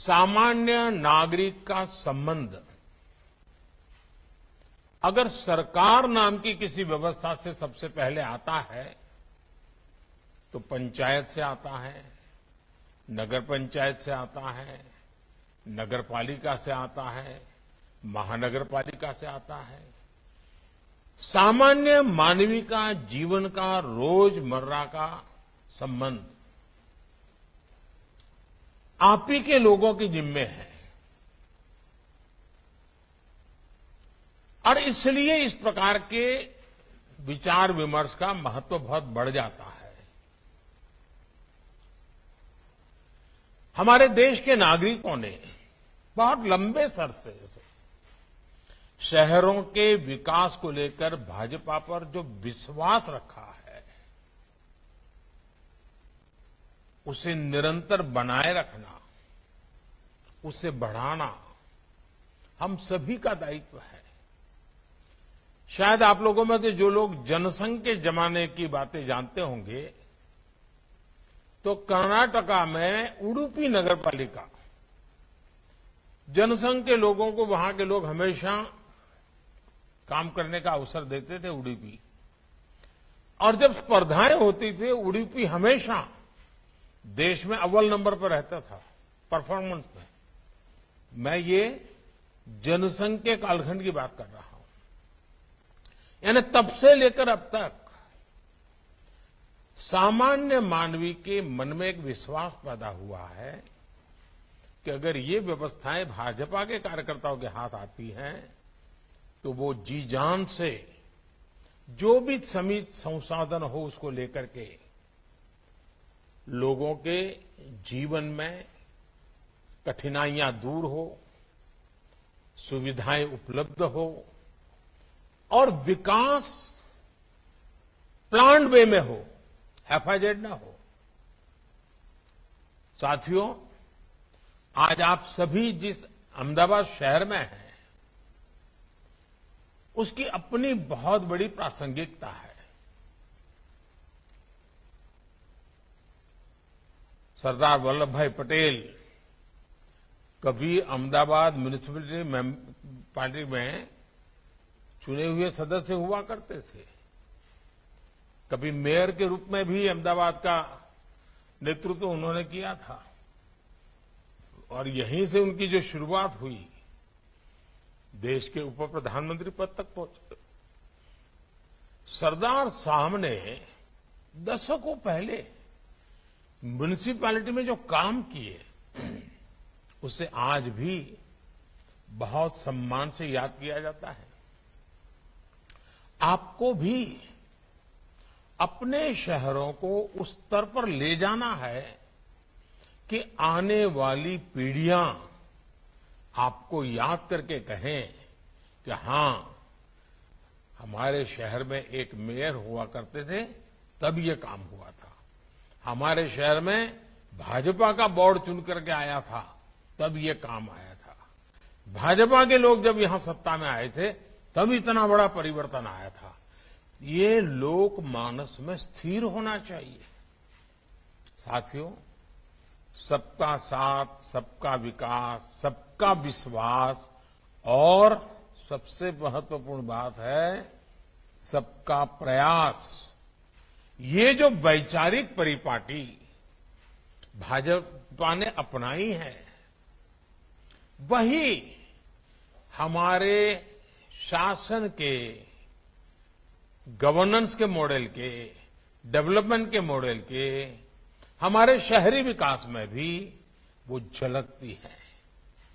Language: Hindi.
सामान्य नागरिक का संबंध अगर सरकार नाम की किसी व्यवस्था से सबसे पहले आता है तो पंचायत से आता है, नगर पंचायत से आता है, नगर पालिका से आता है, महानगर पालिका से आता है। सामान्य मानवीय का जीवन का रोजमर्रा का संबंध आप ही के लोगों के जिम्मे है और इसलिए इस प्रकार के विचार विमर्श का महत्व बहुत बढ़ जाता है। हमारे देश के नागरिकों ने बहुत लंबे अरसे से शहरों के विकास को लेकर भाजपा पर जो विश्वास रखा है उसे निरंतर बनाए रखना, उसे बढ़ाना हम सभी का दायित्व है। शायद आप लोगों में से जो लोग जनसंघ के जमाने की बातें जानते होंगे तो कर्नाटका में उडुपी नगर पालिका, जनसंघ के लोगों को वहां के लोग हमेशा काम करने का अवसर देते थे उडुपी, और जब स्पर्धाएं होती थी उडुपी हमेशा देश में अव्वल नंबर पर रहता था परफॉर्मेंस में। मैं ये जनसंघ के कालखंड की बात कर रहा हूं। यानी तब से लेकर अब तक सामान्य मानवीय के मन में एक विश्वास पैदा हुआ है कि अगर ये व्यवस्थाएं भाजपा के कार्यकर्ताओं के हाथ आती हैं तो वो जी जान से जो भी सीमित संसाधन हो उसको लेकर के लोगों के जीवन में कठिनाइयां दूर हो, सुविधाएं उपलब्ध हो और विकास प्लान्ड वे में हो, एफआईजेड ना हो। साथियों, आज आप सभी जिस अहमदाबाद शहर में हैं उसकी अपनी बहुत बड़ी प्रासंगिकता है। सरदार वल्लभ भाई पटेल कभी अहमदाबाद म्यूनिसिपैलिटी पार्टी में चुने हुए सदस्य हुआ करते थे, कभी मेयर के रूप में भी अहमदाबाद का नेतृत्व उन्होंने किया था और यहीं से उनकी जो शुरुआत हुई देश के उप प्रधानमंत्री पद तक पहुंचे। सरदार साहब ने दशकों पहले म्युनिसिपैलिटी में जो काम किए उसे आज भी बहुत सम्मान से याद किया जाता है। आपको भी अपने शहरों को उस स्तर पर ले जाना है कि आने वाली पीढ़ियां आपको याद करके कहें कि हां, हमारे शहर में एक मेयर हुआ करते थे तब ये काम हुआ था, हमारे शहर में भाजपा का बोर्ड चुन करके आया था तब ये काम आया था, भाजपा के लोग जब यहां सत्ता में आए थे तब इतना बड़ा परिवर्तन आया था। ये लोक मानस में स्थिर होना चाहिए। साथियों, सबका साथ, सबका विकास, सबका विश्वास और सबसे महत्वपूर्ण बात है सबका प्रयास। ये जो वैचारिक परिपाटी भाजपा ने अपनाई है वही हमारे शासन के, गवर्नेंस के मॉडल के, डेवलपमेंट के मॉडल के, हमारे शहरी विकास में भी वो झलकती है।